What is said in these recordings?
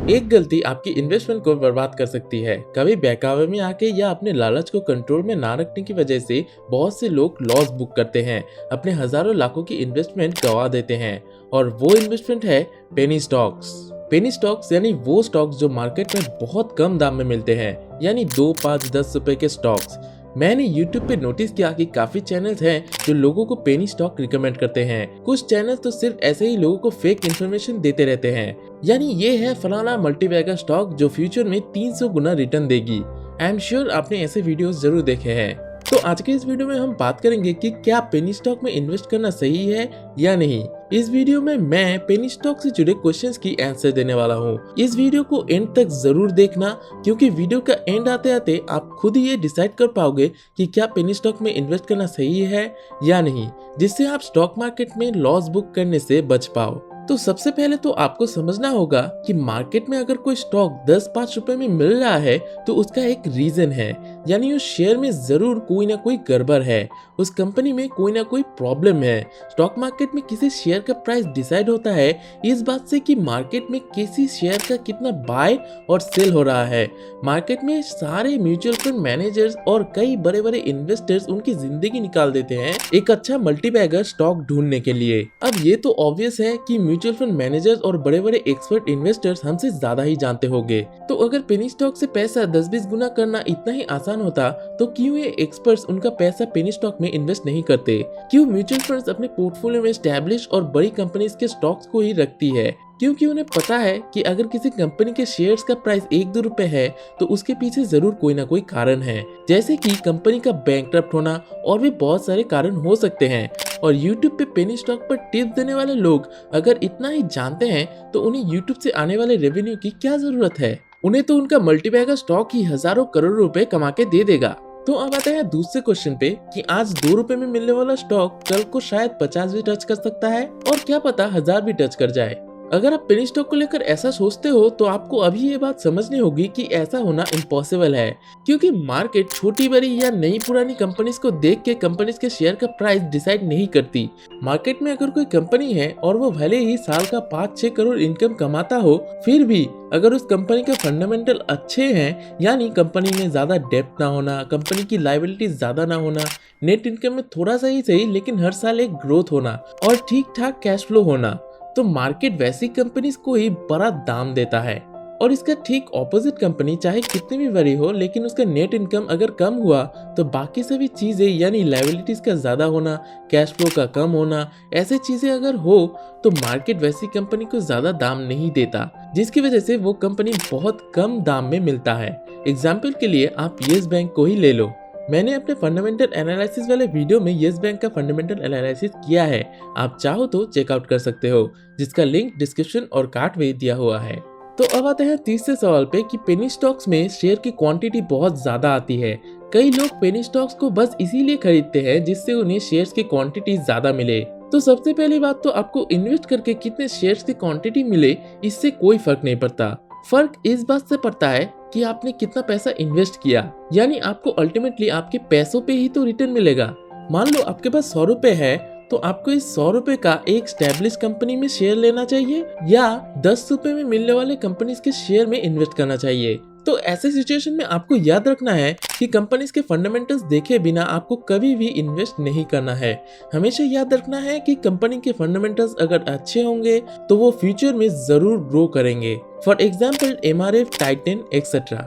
एक गलती आपकी इन्वेस्टमेंट को बर्बाद कर सकती है। कभी बहकावे में आके या अपने लालच को कंट्रोल में ना रखने की वजह से बहुत से लोग लॉस बुक करते हैं, अपने हजारों लाखों की इन्वेस्टमेंट गंवा देते हैं। और वो इन्वेस्टमेंट है पेनी स्टॉक्स। पेनी स्टॉक्स यानी वो स्टॉक्स जो मार्केट में बहुत कम दाम में मिलते हैं, यानी 2, 5, 10 रुपए के स्टॉक्स। मैंने YouTube पे नोटिस किया कि काफी चैनल्स हैं जो लोगों को पेनी स्टॉक रिकमेंड करते हैं। कुछ चैनल्स तो सिर्फ ऐसे ही लोगों को फेक इन्फॉर्मेशन देते रहते हैं, यानी ये है फलाना मल्टीबैगर स्टॉक जो फ्यूचर में 300 गुना रिटर्न देगी। आई एम श्योर आपने ऐसे वीडियोस जरूर देखे हैं। तो आज के इस वीडियो में हम बात करेंगे कि क्या पेनी स्टॉक में इन्वेस्ट करना सही है या नहीं। इस वीडियो में मैं पेनी स्टॉक से जुड़े क्वेश्चंस की आंसर देने वाला हूँ। इस वीडियो को एंड तक जरूर देखना, क्योंकि वीडियो का एंड आते आते आप खुद ही ये डिसाइड कर पाओगे कि क्या पेनी स्टॉक में इन्वेस्ट करना सही है या नहीं, जिससे आप स्टॉक मार्केट में लॉस बुक करने से बच पाओ। तो सबसे पहले तो आपको समझना होगा कि मार्केट में अगर कोई स्टॉक 10-5 रुपए में मिल रहा है तो उसका एक रीजन है, यानी उस शेयर में जरूर कोई ना कोई गड़बड़ है, उस कंपनी में कोई ना कोई प्रॉब्लम है। स्टॉक मार्केट में किसी शेयर का प्राइस डिसाइड होता है इस बात से कि मार्केट में किसी शेयर का कितना बाय और सेल हो रहा है। मार्केट में सारे म्यूचुअल फंड मैनेजर्स और कई बड़े बड़े इन्वेस्टर्स उनकी जिंदगी निकाल देते हैं एक अच्छा मल्टीबैगर स्टॉक ढूंढने के लिए। अब ये तो ऑब्वियस है कि म्यूचुअल फंड मैनेजर्स और बड़े बड़े एक्सपर्ट इन्वेस्टर्स हमसे ज्यादा ही जानते होंगे। तो अगर पेनी स्टॉक से पैसा 10-20 गुना करना इतना ही आसान होता तो क्यों ये एक्सपर्ट्स उनका पैसा पेनी स्टॉक में इन्वेस्ट नहीं करते? क्यों म्यूचुअल फंड्स अपने पोर्टफोलियो में एस्टैब्लिश और बड़ी कंपनीज के स्टॉक्स को ही रखती है? क्योंकि उन्हें पता है कि अगर किसी कंपनी के शेयर्स का प्राइस 1-2 रुपए है तो उसके पीछे जरूर कोई ना कोई कारण है, जैसे कि कंपनी का बैंकरप्ट होना, और भी बहुत सारे कारण हो सकते हैं। और YouTube पे पेनी स्टॉक पर टिप्स देने वाले लोग अगर इतना ही जानते हैं तो उन्हें YouTube से आने वाले रेवेन्यू की क्या जरूरत है? उन्हें तो उनका मल्टीबैगर स्टॉक ही हजारों करोड़ रुपए कमा के दे देगा। तो अब आते हैं दूसरे क्वेश्चन पे कि आज 2 रुपए में मिलने वाला स्टॉक कल को शायद 50 भी टच कर सकता है, और क्या पता 1000 भी टच कर जाए। अगर आप पेनी स्टॉक को लेकर ऐसा सोचते हो तो आपको अभी ये बात समझनी होगी कि ऐसा होना इम्पॉसिबल है, क्योंकि मार्केट छोटी बड़ी या नई पुरानी कंपनीज को देख के कंपनीज के शेयर का प्राइस डिसाइड नहीं करती। मार्केट में अगर कोई कंपनी है और वो भले ही साल का 5-6 करोड़ इनकम कमाता हो, फिर भी अगर उस कंपनी के फंडामेंटल अच्छे हैं, यानी कंपनी में ज्यादा डेप्ट ना होना, कंपनी की लायबिलिटी ज्यादा ना होना, नेट इनकम में थोड़ा सा ही सही लेकिन हर साल एक ग्रोथ होना और ठीक ठाक कैश फ्लो होना, तो मार्केट वैसी कंपनीज को ही बड़ा दाम देता है। और इसका ठीक ऑपोजिट कंपनी चाहे कितनी भी बड़ी हो लेकिन उसका नेट इनकम अगर कम हुआ तो बाकी सभी चीजें यानी लायबिलिटीज का ज्यादा होना, कैश फ्लो का कम होना, ऐसे चीजें अगर हो तो मार्केट वैसी कंपनी को ज्यादा दाम नहीं देता, जिसकी वजह से वो कंपनी बहुत कम दाम में मिलता है। एग्जाम्पल के लिए आप येस बैंक को ही ले लो। मैंने अपने फंडामेंटल एनालिसिस वाले वीडियो में येस बैंक का फंडामेंटल एनालिसिस किया है, आप चाहो तो चेकआउट कर सकते हो, जिसका लिंक डिस्क्रिप्शन और कार्ड में दिया हुआ है। तो अब आते हैं तीसरे सवाल पे कि पेनी स्टॉक्स में शेयर की क्वांटिटी बहुत ज्यादा आती है। कई लोग पेनी स्टॉक्स को बस इसीलिए खरीदते हैं जिससे उन्हें शेयर्स की क्वांटिटी ज्यादा मिले। तो सबसे पहली बात तो आपको इन्वेस्ट करके कितने शेयर्स की क्वांटिटी मिले इससे कोई फर्क नहीं पड़ता। फर्क इस बात से पड़ता है कि आपने कितना पैसा इन्वेस्ट किया, यानी आपको अल्टीमेटली आपके पैसों पे ही तो रिटर्न मिलेगा। मान लो आपके पास 100 रुपए है तो आपको इस 100 रुपए का एक स्टैब्लिश कंपनी में शेयर लेना चाहिए या 10 रुपए में मिलने वाले कंपनीज के शेयर में इन्वेस्ट करना चाहिए। तो ऐसे सिचुएशन में आपको याद रखना है कि कंपनीज के फंडामेंटल्स देखे बिना आपको कभी भी इन्वेस्ट नहीं करना है। हमेशा याद रखना है कि कंपनी के फंडामेंटल्स अगर अच्छे होंगे तो वो फ्यूचर में जरूर ग्रो करेंगे, for example MRF, Titan etcetera.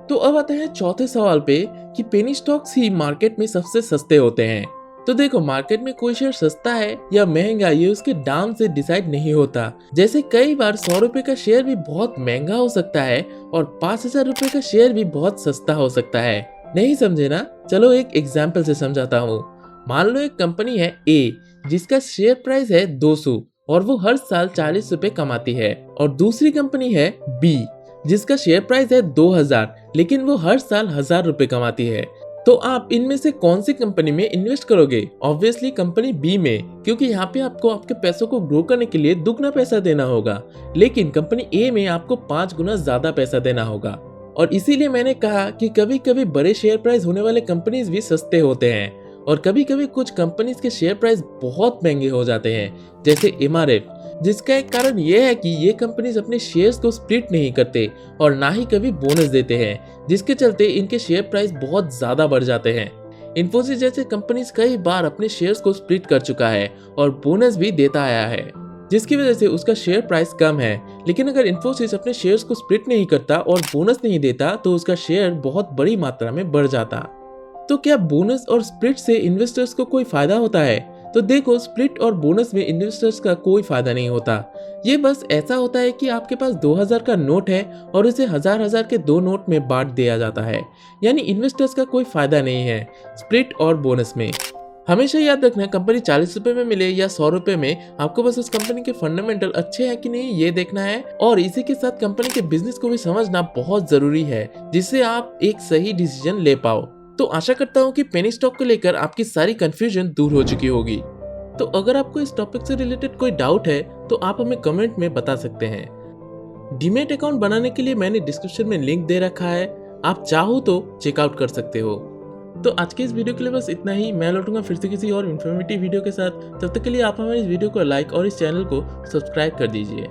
तो अब आते हैं चौथे सवाल पे कि पेनी स्टॉक्स ही मार्केट में सबसे सस्ते होते हैं। तो देखो, मार्केट में कोई शेयर सस्ता है या महंगा ये उसके दाम से डिसाइड नहीं होता। जैसे कई बार 100 रुपए का शेयर भी बहुत महंगा हो सकता है और 5000 रुपए का शेयर भी बहुत सस्ता हो सकता है। नहीं समझे ना? चलो एक एग्जाम्पल से समझाता हूँ। मान लो एक कंपनी है A जिसका शेयर प्राइस है 200 और वो हर साल 40 रुपए कमाती है, और दूसरी कंपनी है B जिसका शेयर प्राइस है 2000 लेकिन वो हर साल 1000 रुपए कमाती है। तो आप इनमें से कौन सी कंपनी में इन्वेस्ट करोगे? ऑब्वियसली कंपनी बी में, क्योंकि यहाँ पे आपको आपके पैसों को ग्रो करने के लिए दुगना पैसा देना होगा, लेकिन कंपनी ए में आपको 5 गुना ज्यादा पैसा देना होगा। और इसीलिए मैंने कहा कि कभी कभी बड़े शेयर प्राइस होने वाले कंपनीज भी सस्ते होते हैं और कभी कभी कुछ कंपनीज के शेयर प्राइस बहुत महंगे हो जाते हैं, जैसे MRF। जिसका एक कारण यह है कि ये कंपनीज अपने शेयर्स को स्प्लिट नहीं करते और ना ही कभी बोनस देते हैं, जिसके चलते इनके शेयर प्राइस बहुत ज्यादा बढ़ जाते हैं। इन्फोसिस जैसे कंपनीज कई बार अपने शेयर्स को स्प्लिट कर चुका है और बोनस भी देता आया है, जिसकी वजह से उसका शेयर प्राइस कम है। लेकिन अगर इन्फोसिस अपने शेयर्स को स्प्लिट नहीं करता और बोनस नहीं देता तो उसका शेयर बहुत बड़ी मात्रा में बढ़ जाता। तो क्या बोनस और स्प्लिट से इन्वेस्टर्स को कोई फायदा होता है? तो देखो, स्प्लिट और बोनस में इन्वेस्टर्स का कोई फायदा नहीं होता। ये बस ऐसा होता है कि आपके पास 2000 का नोट है और इसे हजार के 2 नोट में बांट दिया जाता है, यानी इन्वेस्टर्स का कोई फायदा नहीं है स्प्लिट और बोनस में। हमेशा याद रखना, कंपनी 40 रुपए में मिले या 100 रुपए में, आपको बस उस कंपनी के फंडामेंटल अच्छे हैं कि नहीं ये देखना है, और इसी के साथ कंपनी के बिजनेस को भी समझना बहुत जरूरी है, जिससे आप एक सही डिसीजन ले पाओ। तो आशा करता हूँ कि पेनी स्टॉक को लेकर आपकी सारी कंफ्यूजन दूर हो चुकी होगी। तो अगर आपको इस टॉपिक से रिलेटेड कोई डाउट है तो आप हमें कमेंट में बता सकते हैं। डीमैट अकाउंट बनाने के लिए मैंने डिस्क्रिप्शन में लिंक दे रखा है, आप चाहो तो चेकआउट कर सकते हो। तो आज के इस वीडियो के लिए बस इतना ही। मैं लौटूंगा फिर से किसी और इन्फॉर्मेटिव वीडियो के साथ। तब तक के लिए आप हमारे इस वीडियो को लाइक और इस चैनल को सब्सक्राइब कर दीजिए।